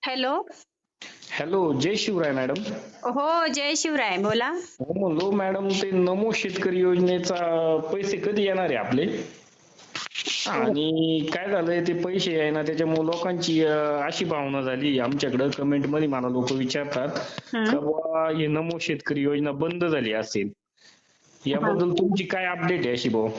Hello. Hello, जय Shivray madam. हो, जय शिवराय. बोला. हो म्हणलो मॅडम, ते नमो शेतकरी योजनेचा पैसे कधी येणार आहे आपले? आणि काय झालंय, ते पैसे आहे ना त्याच्यामुळे लोकांची अशी भावना झाली आमच्याकडे, कमेंट मध्ये मला लोक विचारतात का हं. बुवा हे नमो शेतकरी योजना बंद झाली असेल. हां. याबद्दल तुमची काय अपडेट आहे अशी भाऊ?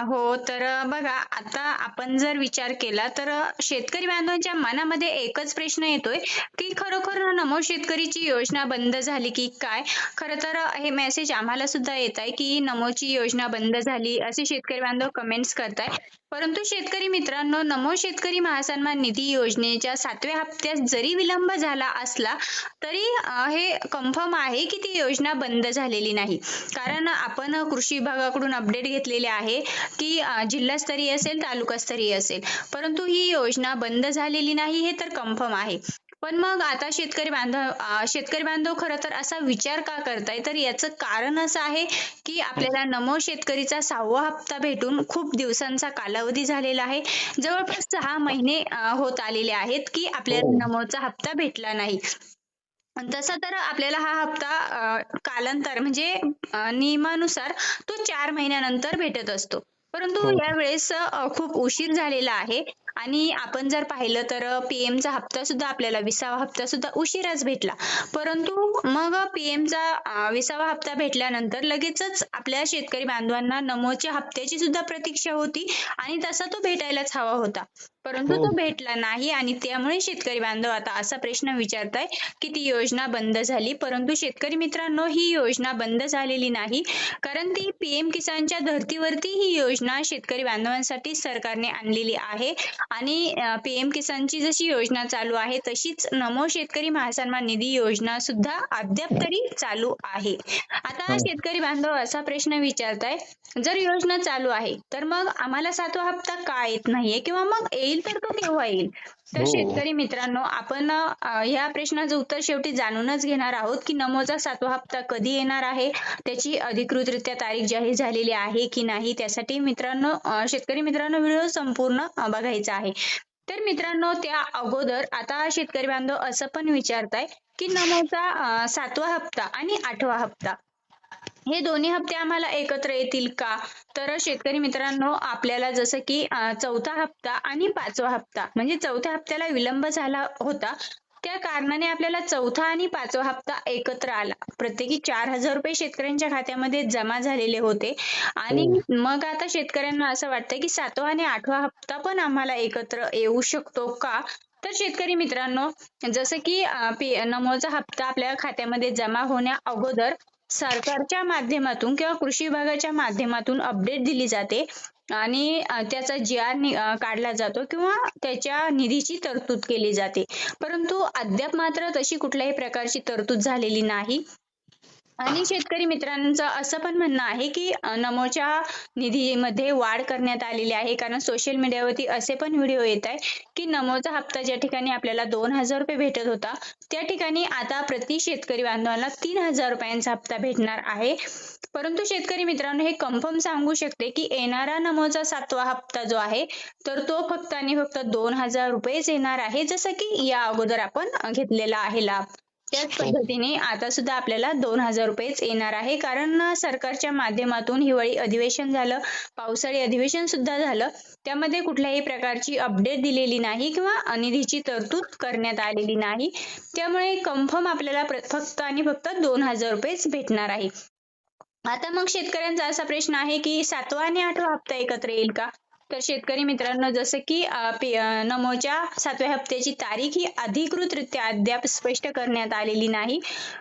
हो, तर बघा आता आपण जर विचार केला तर शेतकरी बांधवांच्या मनामध्ये एकच प्रश्न येतोय, की खरोखर नमो शेतकरीची योजना बंद झाली की काय? खरं तर हे मेसेज आम्हाला सुद्धा येत आहे, की नमोची योजना बंद झाली असे शेतकरी बांधव कमेंट्स करताय. परंतु शेतकरी मित्रांनो, नमो शेतकरी महासन्मान निधी योजनेच्या 7व्या हप्त्यात जरी विलंब झाला असला, तरी हे कन्फर्म आहे की ती योजना बंद झालेली नाही. कारण आपण कृषी विभागाकडून अपडेट घेतलेले आहे, की जिल्हास्तरीय असेल, तालुकास्तरीय असेल. परंतु ही योजना बंद झालेली नाही हे तर कन्फर्म आहे. पण मग आता शेतकरी बांधव खरं तर असा विचार का करताय? तर याचं कारण असं आहे, की आपल्याला नमो शेतकरीचा 6वा हप्ता भेटून खूप दिवसांचा कालावधी झालेला आहे. जवळपास 6 महिने होत आलेले आहेत, की हो. आपल्याला नमोचा हप्ता भेटला नाही. आणि तसा तर आपल्याला हा हप्ता कालांतर म्हणजे नियमानुसार तो 4 महिन्यानंतर भेटत असतो. परंतु हो. यावेळेस खूप उशीर झालेला आहे आणि आपण जर पाहिलं तर पीएमचा हप्ता सुद्धा आपल्याला 20वा हप्ता सुद्धा उशिराच भेटला. परंतु मग पीएमचा 20वा हप्ता भेटल्यानंतर लगेचच आपल्या शेतकरी बांधवांना नमोच्या हप्त्याची सुद्धा प्रतीक्षा होती आणि तसा तो भेटायलाच हवा होता. परंतु हो. तो भेटला नाही आणि त्यामुळे शेतकरी बांधव आता असा प्रश्न विचारताय की ती योजना बंद झाली. परंतु शेतकरी मित्रांनो, ही योजना बंद झालेली नाही. कारण ती पीएम किसानच्या धर्तीवरती ही योजना शेतकरी बांधवांसाठी सरकारने आणलेली आहे आणि पीएम किसानची जशी योजना चालू आहे तशीच नमो शेतकरी महासन्मान निधी योजना सुद्धा अद्याप तरी चालू आहे. आता हा. शेतकरी बांधव असा प्रश्न विचारताय, जर योजना चालू आहे तर मग आम्हाला 7वा हप्ता का येत नाहीये किंवा मग येईल तर तो केव्हा येईल? तर हो. शेतकरी मित्रांनो, आपण ह्या प्रश्नाचं उत्तर शेवटी जाणूनच घेणार आहोत की नमोचा 7वा हप्ता कधी येणार आहे, त्याची अधिकृतरित्या तारीख जाहीर झालेली आहे की नाही. त्यासाठी मित्रांनो, शेतकरी मित्रांनो, व्हिडिओ संपूर्ण बघायचा आहे. तर मित्रांनो, त्या अगोदर आता शेतकरी बांधव असं पण विचारताय की नमोचा 7वा हप्ता आणि 8वा हप्ता हे दोन्ही हप्ते आम्हाला एकत्र येतील का? तर शेतकरी मित्रांनो, आपल्याला जसं की 4था हप्ता आणि 5वा हप्ता म्हणजे 4थ्या हप्त्याला विलंब झाला होता. त्या कारणाने आपल्याला 4था आणि 5वा हप्ता एकत्र आला. प्रत्येकी 4,000 रुपये शेतकऱ्यांच्या खात्यामध्ये जमा झालेले होते आणि हो. मग आता शेतकऱ्यांना असं वाटतंय की 7वा आणि 8वा हप्ता पण आम्हाला एकत्र येऊ शकतो का? तर शेतकरी मित्रांनो, जसं की नमोचा हप्ता आपल्या खात्यामध्ये जमा होण्या अगोदर सरकारच्या माध्यमातून किंवा कृषी विभागाच्या माध्यमातून अपडेट दिली जाते आणि त्याचा जी आर काढला जातो किंवा त्याच्या निधीची तरतूद केली जाते. परंतु अद्याप मात्र तशी कुठल्याही प्रकारची तरतूद झालेली नाही. आणि शेतकरी मित्रांचं असं पण म्हणणं आहे की नमोच्या निधीमध्ये वाढ करण्यात आलेली आहे. कारण सोशल मीडियावरती असे पण व्हिडिओ येत आहे की नमोचा हप्ता ज्या ठिकाणी आपल्याला 2,000 रुपये भेटत होता, त्या ठिकाणी आता प्रति शेतकरी बांधवाला 3,000 रुपयांचा हप्ता भेटणार आहे. परंतु शेतकरी मित्रांनो, हे कन्फर्म सांगू शकते की येणारा नमोचा 7वा हप्ता जो आहे तर तो फक्त आणि फक्त 2,000 रुपयेच येणार आहे, जसं की या अगोदर आपण घेतलेला आहे लाभ. त्याच हो. पद्धतीने आता सुद्धा आपल्याला 2,000 रुपयेच येणार आहे. कारण सरकारच्या माध्यमातून हिवाळी अधिवेशन झालं, पावसाळी अधिवेशन सुद्धा झालं. त्यामध्ये कुठल्याही प्रकारची अपडेट दिलेली नाही किंवा निधीची तरतूद करण्यात आलेली नाही. त्यामुळे कन्फर्म आपल्याला फक्त आणि फक्त 2,000 रुपयेच भेटणार आहे. आता मग शेतकऱ्यांचा असा प्रश्न आहे की 7वा आणि 8वा हप्ता एकत्र येईल का? तर शेतकरी मित्रांनो, जसं की नमोच्या 7व्या हप्त्याची तारीख ही अधिकृतरित्या अद्याप स्पष्ट करण्यात आलेली नाही.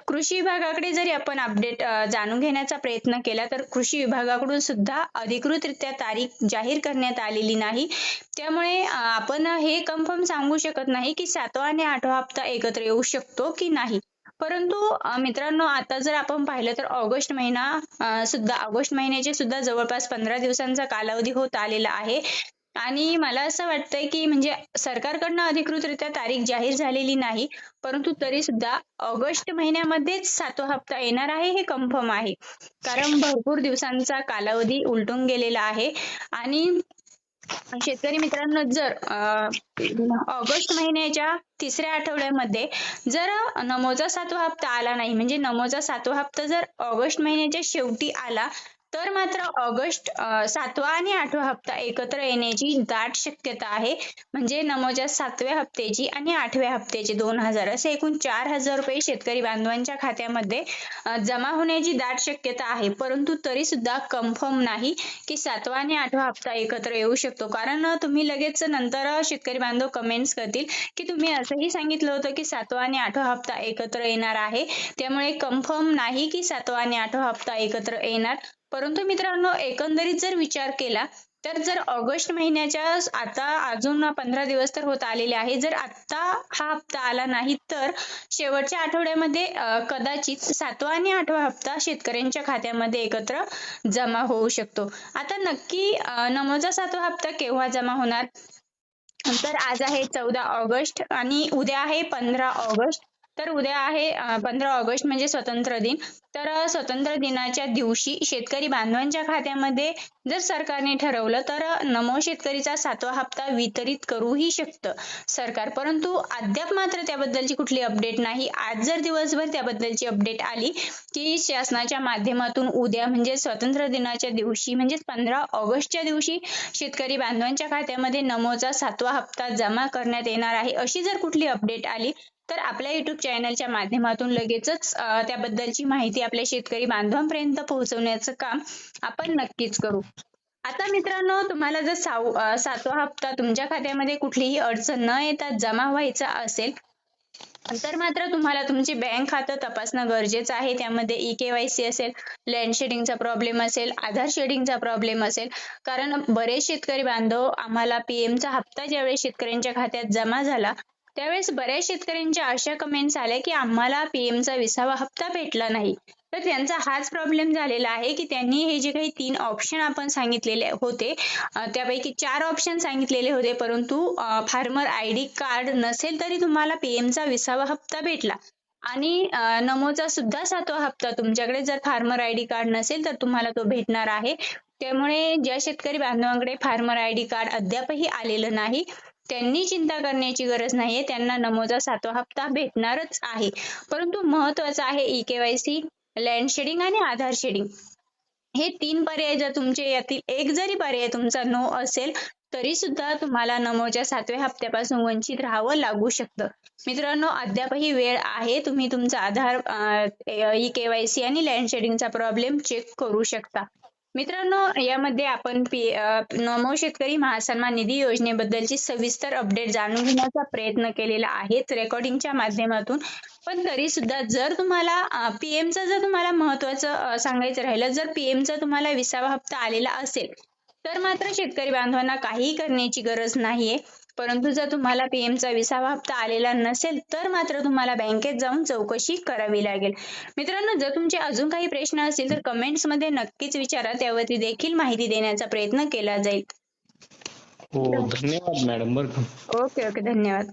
कृषी विभागाकडे जरी आपण अपडेट जाणून घेण्याचा प्रयत्न केला तर कृषी विभागाकडून सुद्धा अधिकृतरित्या तारीख जाहीर करण्यात आलेली नाही. त्यामुळे आपण हे कन्फर्म सांगू शकत नाही की 7वा आणि 8वा हप्ता एकत्र येऊ शकतो की नाही. परंतु मित्रांनो, आता जर आपण पाहिलं तर ऑगस्ट महिन्याचे सुद्धा जवळपास 15 दिवसांचा कालावधी होत आलेला आहे आणि मला असं वाटतंय की म्हणजे सरकारकडनं अधिकृतरित्या तारीख जाहीर झालेली नाही, परंतु तरी सुद्धा ऑगस्ट महिन्यामध्येच 7वा हप्ता येणार आहे हे कन्फर्म आहे. कारण भरपूर दिवसांचा कालावधी उलटून गेलेला आहे आणि शेतकरी मित्रांनो, जर ऑगस्ट महिन्याच्या तिसऱ्या आठवड्यामध्ये जर नमोचा 7वा हप्ता आला नाही, म्हणजे नमोचा 7वा हप्ता जर ऑगस्ट महिन्याच्या शेवटी आला, तर मात्र ऑगस्ट 7वा आणि 8वा हप्ता एकत्र येण्याची दाट शक्यता आहे. म्हणजे नमोच्या 7व्या हप्त्याची आणि 8व्या हप्त्याची 2,000 असे एकूण 4,000 रुपये शेतकरी बांधवांच्या खात्यामध्ये जमा होण्याची दाट शक्यता आहे. परंतु तरी सुद्धा कन्फर्म नाही की 7वा आणि 8वा हप्ता एकत्र येऊ शकतो. कारण तुम्ही लगेच नंतर शेतकरी बांधव कमेंट्स करतील की तुम्ही असंही सांगितलं होतं की 7वा आणि 8वा हप्ता एकत्र येणार आहे. त्यामुळे कन्फर्म नाही की 7वा आणि 8वा हप्ता एकत्र येणार. परंतु मित्रांनो, एकंदरीत जर विचार केला तर जर ऑगस्ट महिन्याच्या आता अजून 15 दिवस तर होत आलेले आहे, जर आता हा हप्ता आला नाही तर शेवटच्या आठवड्यामध्ये कदाचित 7वा आणि 8वा हप्ता शेतकऱ्यांच्या खात्यामध्ये एकत्र जमा होऊ शकतो. आता नक्की नमोचा 7वा हप्ता केव्हा जमा होणार? तर आज आहे 14 ऑगस्ट आणि उद्या आहे 15 ऑगस्ट. तर उद्या आहे 15 ऑगस्ट म्हणजे स्वातंत्र्य दिन. तर स्वातंत्र्य दिनाच्या दिवशी शेतकरी बांधवांच्या खात्यामध्ये जर सरकारने ठरवलं तर नमो शेतकरीचा 7वा हप्ता वितरित करूही शकतं सरकार. परंतु अद्याप मात्र त्याबद्दलची कुठली अपडेट नाही. आज जर दिवसभर त्याबद्दलची अपडेट आली की शासनाच्या माध्यमातून उद्या म्हणजे स्वातंत्र्य दिनाच्या दिवशी म्हणजे 15 ऑगस्टच्या दिवशी शेतकरी बांधवांच्या खात्यामध्ये नमोचा 7वा हप्ता जमा करण्यात येणार आहे, अशी जर कुठली अपडेट आली तर आपल्या युट्यूब चॅनलच्या माध्यमातून लगेचच त्याबद्दलची माहिती आपल्या शेतकरी बांधवांपर्यंत पोहोचवण्याचं काम आपण नक्कीच करू. आता मित्रांनो, तुम्हाला जर 7वा हप्ता तुमच्या खात्यामध्ये कुठलीही अडचण न येता जमा व्हायचा असेल तर मात्र तुम्हाला तुमचे बँक खातं तपासणं गरजेचं आहे. त्यामध्ये ई-केवायसी असेल, लँड शेडिंगचा प्रॉब्लेम असेल, आधार शेडिंगचा प्रॉब्लेम असेल. कारण बरेच शेतकरी बांधव आम्हाला पीएमचा हप्ता ज्यावेळेस शेतकऱ्यांच्या खात्यात जमा झाला त्यावेळेस बऱ्याच शेतकऱ्यांच्या अशा कमेंट्स आल्या की आम्हाला पीएमचा 20वा हप्ता भेटला नाही. तर त्यांचा हाच प्रॉब्लेम झालेला आहे की त्यांनी हे जे काही 3 ऑप्शन आपण सांगितलेले होते त्यापैकी 4 ऑप्शन सांगितलेले होते, परंतु फार्मर आयडी कार्ड नसेल तरी तुम्हाला पीएमचा 20वा हप्ता भेटला आणि नमोचा सुद्धा 7वा हप्ता तुमच्याकडे जर फार्मर आयडी कार्ड नसेल तर तुम्हाला तो भेटणार आहे. त्यामुळे ज्या शेतकरी बांधवांकडे फार्मर आयडी कार्ड अद्यापही आलेलं नाही त्यांनी चिंता करण्याची गरज नाहीये. त्यांना नमोचा 7वा हप्ता भेटणारच आहे. परंतु महत्वाचं आहे ई-केवायसी, लँड शेडिंग आणि आधार शेडिंग हे 3 पर्याय जर तुमचे यातील एक जरी पर्याय तुमचा नो असेल तरी सुद्धा तुम्हाला नमोच्या 7व्या हप्त्यापासून वंचित राहावं लागू शकतं. मित्रांनो, अद्यापही वेळ आहे. तुम्ही तुमचा आधार, ई-केवायसी आणि लँड शेडिंगचा प्रॉब्लेम चेक करू शकता. मित्रांनो, यामध्ये आपण नमो शेतकरी महासन्मान निधी योजनेबद्दलची सविस्तर अपडेट जाणून घेण्याचा प्रयत्न केलेला आहे रेकॉर्डिंगच्या माध्यमातून. पण तरी सुद्धा जर तुम्हाला पीएमचं जर तुम्हाला महत्वाचं सांगायचं राहिलं, जर पीएमचा तुम्हाला 20वा हप्ता आलेला असेल तर मात्र शेतकरी बांधवांना काहीही करण्याची गरज नाहीये. परंतु जर तुम्हाला पीएमचा 20वा हप्ता आलेला नसेल तर मात्र तुम्हाला बँकेत जाऊन चौकशी करावी लागेल. मित्रांनो, जर तुमचे अजून काही प्रश्न असतील तर कमेंट्स मध्ये नक्कीच विचारा, त्यावरती देखील माहिती देण्याचा प्रयत्न केला जाईल. हो, धन्यवाद मॅडम. बरं का. ओके, धन्यवाद.